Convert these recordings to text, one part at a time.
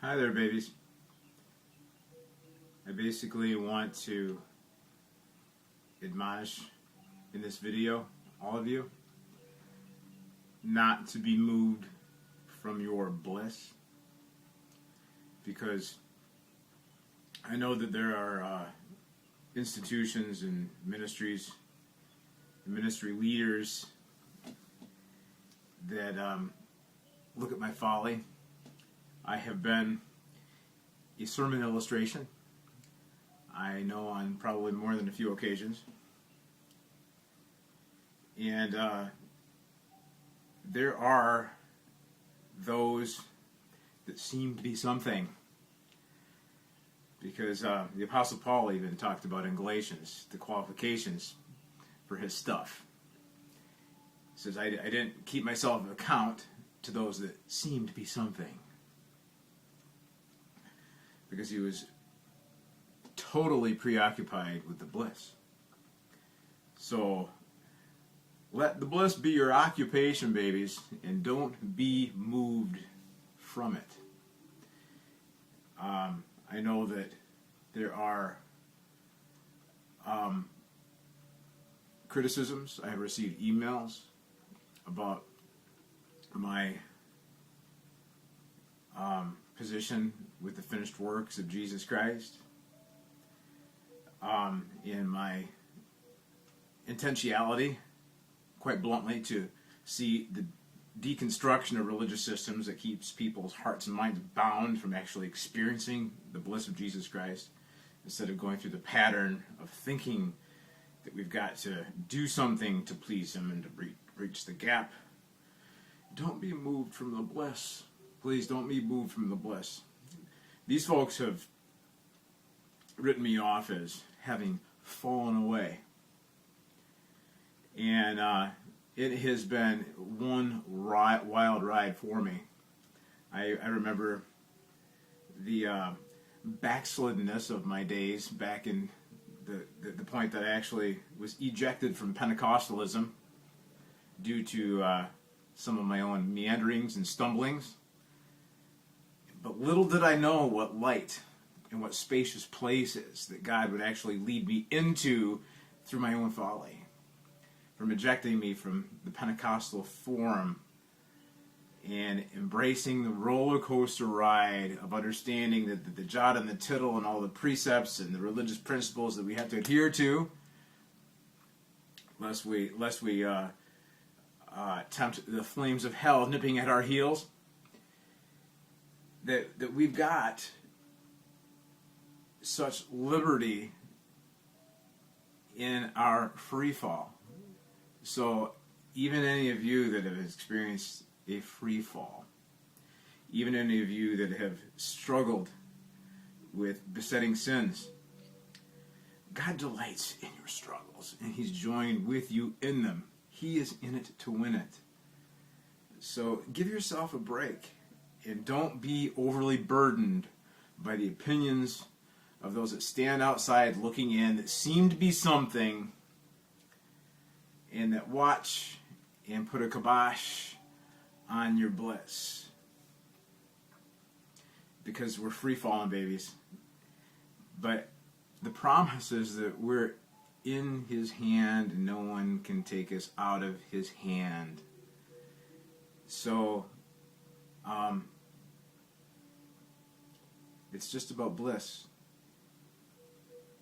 Hi there, babies. I basically want to admonish in this video all of you not to be moved from your bliss, because I know that there are institutions and ministries and ministry leaders that look at my folly. I have been a sermon illustration, I know, on probably more than a few occasions. And there are those that seem to be something. Because the Apostle Paul even talked about in Galatians the qualifications for his stuff. He says, I didn't keep myself account to those that seemed to be something. Because he was totally preoccupied with the bliss. So, let the bliss be your occupation, babies, and don't be moved from it. I know that there are criticisms. I have received emails about my position with the finished works of Jesus Christ, in my intentionality, quite bluntly, to see the deconstruction of religious systems that keeps people's hearts and minds bound from actually experiencing the bliss of Jesus Christ, instead of going through the pattern of thinking that we've got to do something to please Him and to breach the gap. Don't be moved from the bliss. Please don't be moved from the bliss. These folks have written me off as having fallen away. And it has been one wild ride for me. I remember the backsliddenness of my days back in the point that I actually was ejected from Pentecostalism due to some of my own meanderings and stumblings. But little did I know what light and what spacious places that God would actually lead me into through my own folly. From ejecting me from the Pentecostal form and embracing the roller coaster ride of understanding that the jot and the tittle and all the precepts and the religious principles that we have to adhere to, lest we tempt the flames of hell nipping at our heels, that we've got such liberty in our free fall. So even any of you that have experienced a free fall, even any of you that have struggled with besetting sins, God delights in your struggles, and He's joined with you in them. He is in it to win it. So give yourself a break, and don't be overly burdened by the opinions of those that stand outside looking in, that seem to be something, and that watch and put a kibosh on your bliss. Because we're free-falling babies. But the promise is that we're in His hand and no one can take us out of His hand. So, it's just about bliss.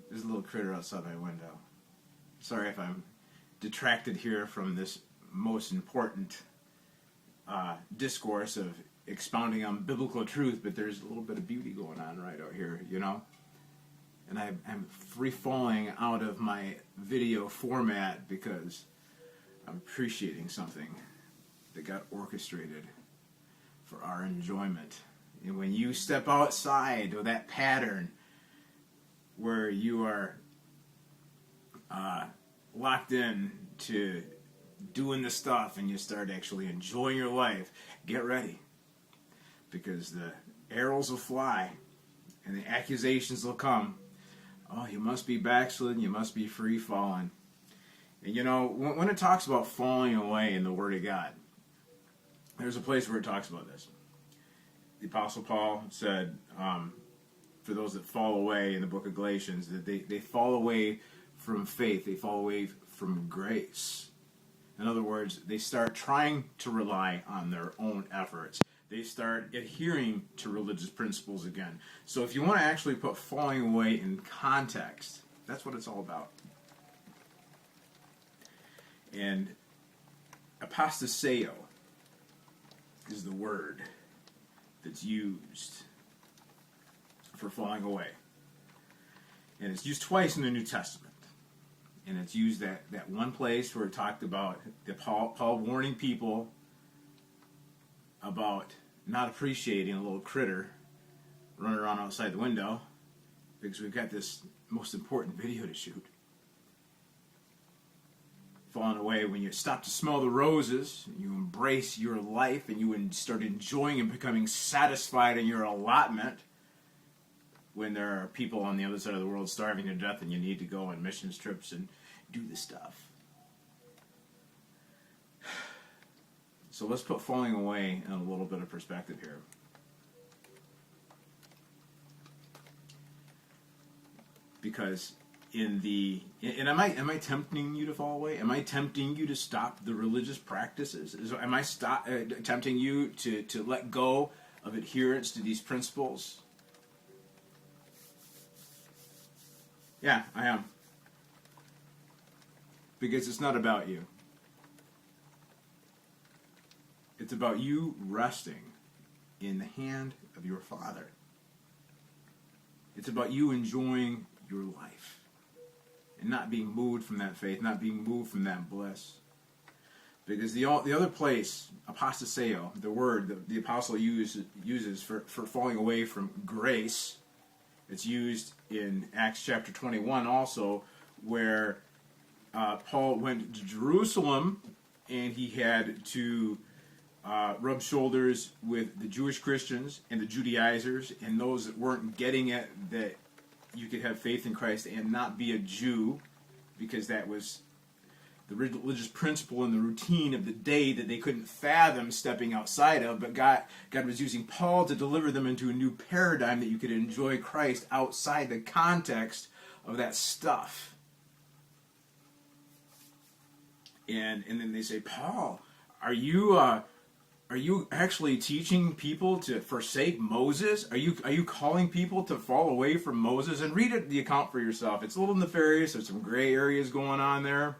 There's a little critter outside my window. Sorry if I'm detracted here from this most important discourse of expounding on biblical truth, but there's a little bit of beauty going on right out here, you know? And I'm free-falling out of my video format because I'm appreciating something that got orchestrated for our enjoyment. And when you step outside of that pattern where you are locked in to doing the stuff and you start actually enjoying your life, get ready. Because the arrows will fly and the accusations will come. Oh, you must be backslidden, you must be free-falling. And you know, when it talks about falling away in the Word of God, there's a place where it talks about this. the Apostle Paul said, for those that fall away in the book of Galatians, that they fall away from faith, they fall away from grace. In other words, they start trying to rely on their own efforts. They start adhering to religious principles again. So if you want to actually put falling away in context, that's what it's all about. And apostasio is the word that's used for falling away. And it's used twice in the New Testament. And it's used that one place where it talked about Paul warning people about not appreciating a little critter running around outside the window because we've got this most important video to shoot. Falling away when you stop to smell the roses, you embrace your life, and you start enjoying and becoming satisfied in your allotment when there are people on the other side of the world starving to death and you need to go on missions trips and do the stuff. So let's put falling away in a little bit of perspective here. Because am I tempting you to fall away? Am I tempting you to stop the religious practices? Am I tempting you to let go of adherence to these principles? Yeah, I am. Because it's not about you. It's about you resting in the hand of your Father. It's about you enjoying your life and not being moved from that faith, not being moved from that bliss. Because the other place, apostasio, the word that the apostle uses for falling away from grace, it's used in Acts chapter 21 also, where Paul went to Jerusalem and he had to rub shoulders with the Jewish Christians and the Judaizers and those that weren't getting it, that you could have faith in Christ and not be a Jew, because that was the religious principle and the routine of the day that they couldn't fathom stepping outside of. But God was using Paul to deliver them into a new paradigm that you could enjoy Christ outside the context of that stuff. And then they say, Paul, are you actually teaching people to forsake Moses? Are you calling people to fall away from Moses? And read the account for yourself. It's a little nefarious. There's some gray areas going on there.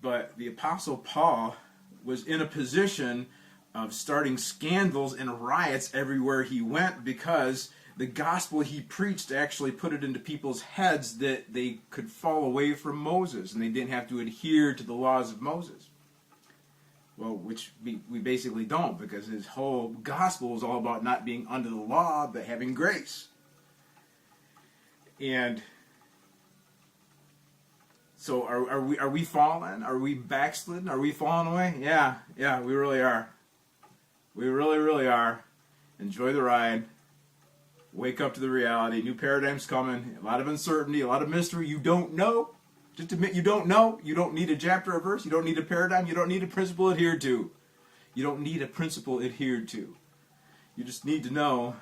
But the Apostle Paul was in a position of starting scandals and riots everywhere he went, because the gospel he preached actually put it into people's heads that they could fall away from Moses and they didn't have to adhere to the laws of Moses. Well, which we basically don't, because his whole gospel is all about not being under the law, but having grace. And so are we fallen? Are we backslidden? Are we falling away? Yeah, we really are. We really, really are. Enjoy the ride. Wake up to the reality. New paradigm's coming. A lot of uncertainty, a lot of mystery. You don't know. Just admit you don't know. You don't need a chapter or verse. You don't need a paradigm. You don't need a principle adhered to. You don't need a principle adhered to. You just need to know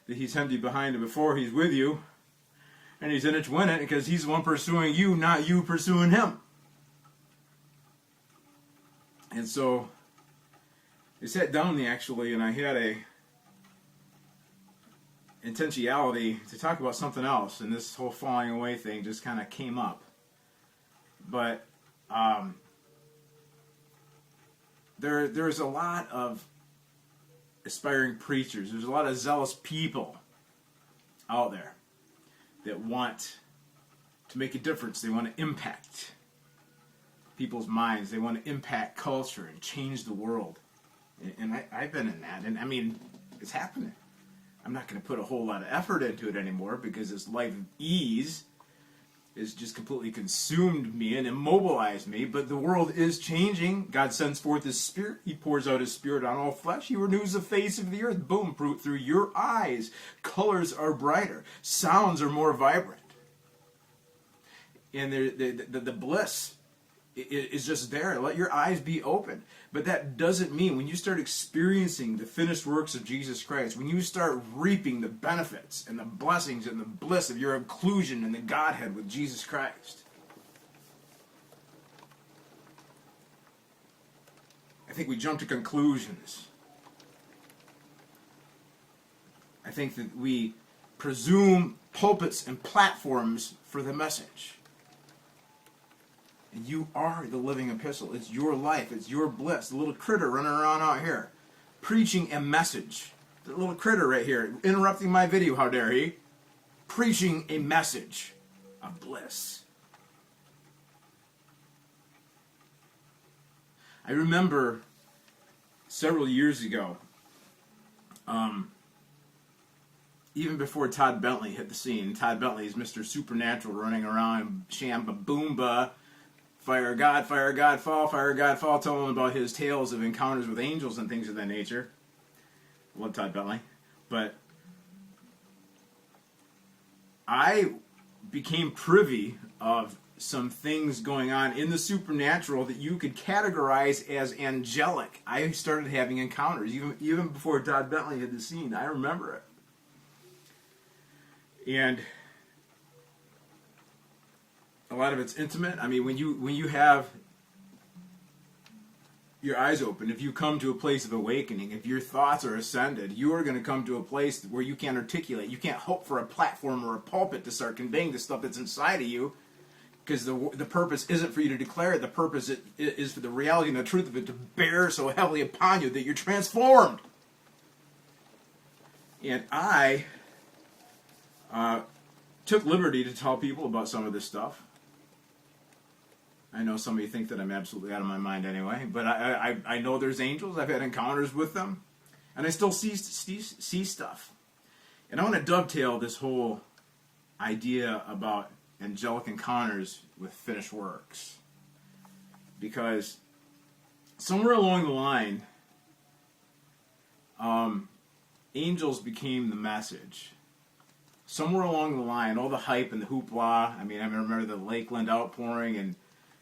that he's empty behind and before, he's with you. And he's in it to win it, because he's the one pursuing you, not you pursuing him. And so, I sat down actually, and I had a intentionality to talk about something else, and this whole falling away thing just kind of came up. But there's a lot of aspiring preachers. There's a lot of zealous people out there that want to make a difference. They want to impact people's minds. They want to impact culture and change the world. And I've been in that. And I mean, it's happening. I'm not going to put a whole lot of effort into it anymore, because this life of ease has just completely consumed me and immobilized me. But the world is changing. God sends forth His Spirit. He pours out His Spirit on all flesh. He renews the face of the earth. Boom, through your eyes. Colors are brighter. Sounds are more vibrant. And the bliss is just there. Let your eyes be open. But that doesn't mean when you start experiencing the finished works of Jesus Christ, when you start reaping the benefits and the blessings and the bliss of your inclusion in the Godhead with Jesus Christ, I think we jump to conclusions. I think that we presume pulpits and platforms for the message. And you are the living epistle. It's your life. It's your bliss. The little critter running around out here, preaching a message. The little critter right here, interrupting my video, how dare he? Preaching a message of bliss. I remember several years ago, even before Todd Bentley hit the scene. Todd Bentley is Mr. Supernatural, running around, shamba boomba, fire God, fall, telling them about his tales of encounters with angels and things of that nature. Love Todd Bentley. But I became privy of some things going on in the supernatural that you could categorize as angelic. I started having encounters, even before Todd Bentley hit the scene. I remember it. And a lot of it's intimate. I mean, when you have your eyes open, if you come to a place of awakening, if your thoughts are ascended, you are going to come to a place where you can't articulate. You can't hope for a platform or a pulpit to start conveying the stuff that's inside of you, because the purpose isn't for you to declare it. The purpose is for the reality and the truth of it to bear so heavily upon you that you're transformed. And I took liberty to tell people about some of this stuff. I know some of you think that I'm absolutely out of my mind anyway, but I know there's angels. I've had encounters with them, and I still see stuff. And I want to dovetail this whole idea about angelic encounters with finished works, because somewhere along the line, angels became the message. Somewhere along the line, all the hype and the hoopla. I mean, I remember the Lakeland outpouring and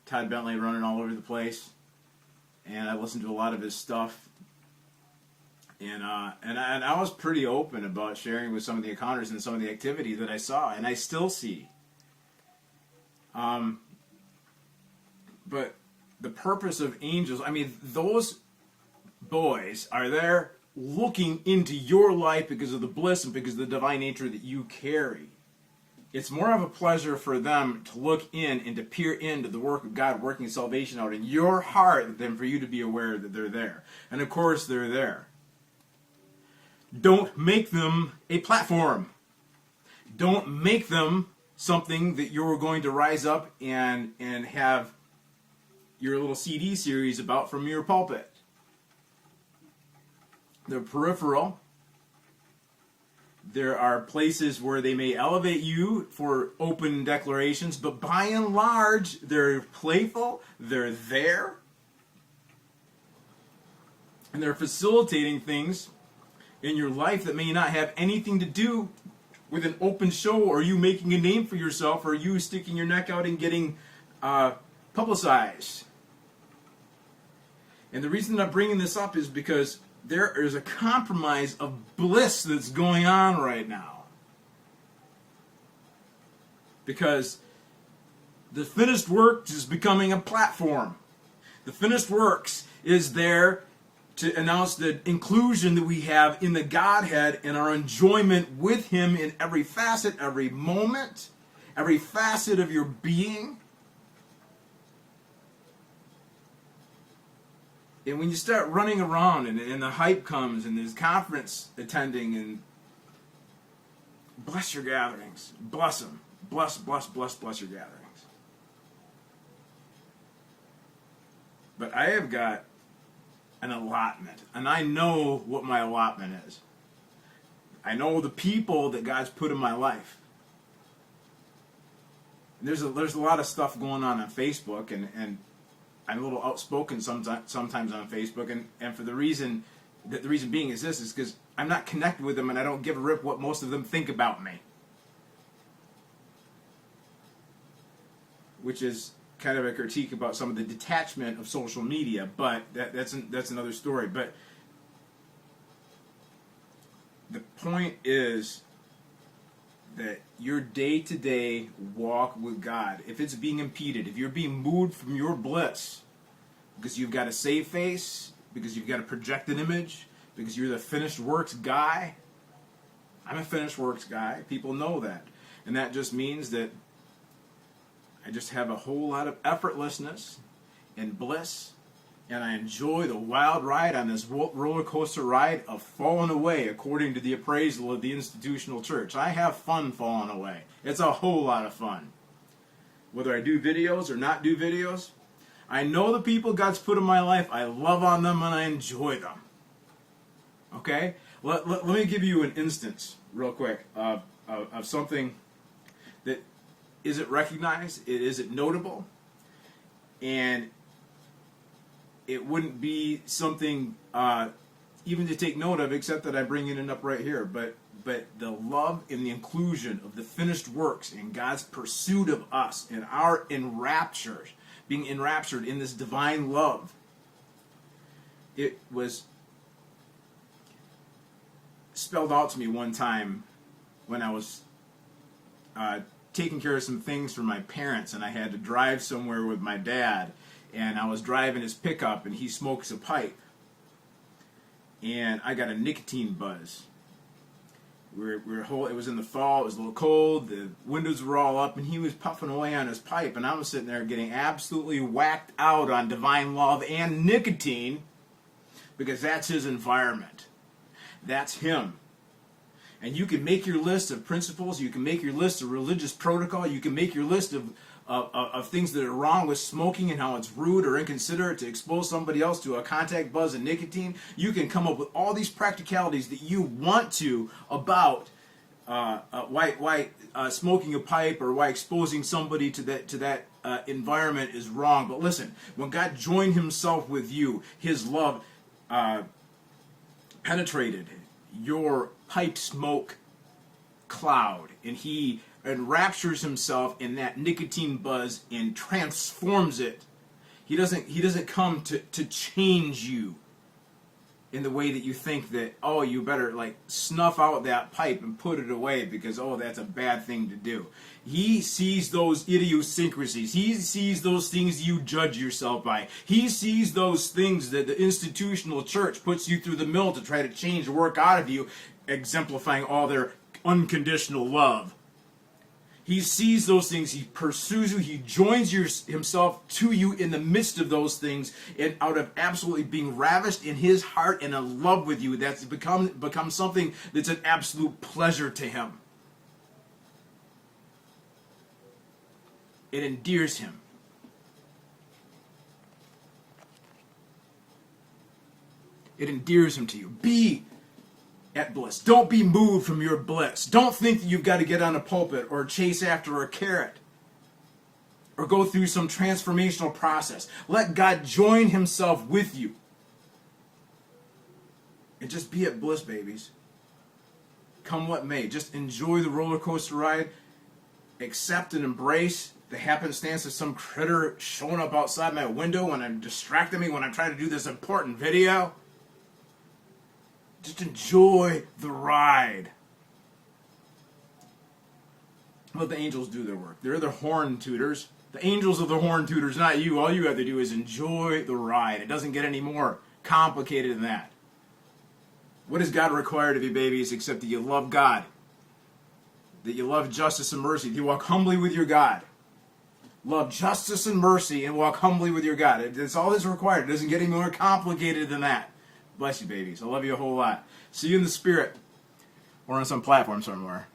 Todd Bentley running all over the place, and I listened to a lot of his stuff, and I was pretty open about sharing with some of the encounters and some of the activity that I saw, and I still see. But the purpose of angels, I mean, those boys are there looking into your life because of the bliss and because of the divine nature that you carry. It's more of a pleasure for them to look in and to peer into the work of God working salvation out in your heart than for you to be aware that they're there. And of course they're there. Don't make them a platform. Don't make them something that you're going to rise up and have your little CD series about from your pulpit. They're peripheral. There are places where they may elevate you for open declarations, but by and large, they're playful, they're there, and they're facilitating things in your life that may not have anything to do with an open show or you making a name for yourself or you sticking your neck out and getting publicized. And the reason that I'm bringing this up is because there is a compromise of bliss that's going on right now. Because the finished works is becoming a platform. The finished works is there to announce the inclusion that we have in the Godhead and our enjoyment with Him in every facet, every moment, every facet of your being. And when you start running around and the hype comes and there's conference attending, and bless your gatherings. Bless them. Bless your gatherings. But I have got an allotment, and I know what my allotment is. I know the people that God's put in my life. And there's a lot of stuff going on Facebook, and I'm a little outspoken sometimes on Facebook, and for the reason being is this, is because I'm not connected with them and I don't give a rip what most of them think about me. Which is kind of a critique about some of the detachment of social media, but that's another story. But the point is that your day-to-day walk with God, if it's being impeded, if you're being moved from your bliss because you've got a save face, because you've got a projected image, because you're the finished works guy. I'm a finished works guy. People know that. And that just means that I just have a whole lot of effortlessness and bliss, and I enjoy the wild ride on this roller coaster ride of falling away according to the appraisal of the institutional church. I have fun falling away. It's a whole lot of fun. Whether I do videos or not do videos, I know the people God's put in my life. I love on them and I enjoy them. Okay? Let me give you an instance real quick of something that isn't recognized, it isn't notable, and it wouldn't be something even to take note of, except that I'm bringing it up right here. But the love and the inclusion of the finished works in God's pursuit of us and our being enraptured in this divine love, it was spelled out to me one time when I was taking care of some things for my parents, and I had to drive somewhere with my dad, and I was driving his pickup, and he smokes a pipe, and I got a nicotine buzz. It was in the fall, it was a little cold, the windows were all up, and he was puffing away on his pipe, and I was sitting there getting absolutely whacked out on divine love and nicotine, because that's his environment. That's him. And you can make your list of principles, you can make your list of religious protocol, you can make your list of things that are wrong with smoking and how it's rude or inconsiderate to expose somebody else to a contact buzz of nicotine. You can come up with all these practicalities that you want to about why smoking a pipe or why exposing somebody to that environment is wrong. But listen, when God joined himself with you, his love penetrated your pipe smoke cloud, and he enraptures himself in that nicotine buzz and transforms it. He doesn't come to change you in the way that you think that, oh, you better like snuff out that pipe and put it away because, oh, that's a bad thing to do. He sees those idiosyncrasies. He sees those things you judge yourself by. He sees those things that the institutional church puts you through the mill to try to change or work out of you, exemplifying all their unconditional love. He sees those things, he pursues you, he joins himself to you in the midst of those things, and out of absolutely being ravished in his heart and in love with you, that's become something that's an absolute pleasure to him. It endears him. It endears him to you. Be at bliss. Don't be moved from your bliss. Don't think that you've got to get on a pulpit or chase after a carrot or go through some transformational process. Let God join himself with you. And just be at bliss, babies. Come what may. Just enjoy the roller coaster ride. Accept and embrace the happenstance of some critter showing up outside my window when I'm distracting me when I'm trying to do this important video. Just enjoy the ride. Let the angels do their work. They're the horn tutors. The angels are the horn tutors, not you. All you have to do is enjoy the ride. It doesn't get any more complicated than that. What does God require of you, babies, except that you love God? That you love justice and mercy. That you walk humbly with your God. Love justice and mercy and walk humbly with your God. That's all that's required. It doesn't get any more complicated than that. Bless you, babies. I love you a whole lot. See you in the spirit or on some platform somewhere.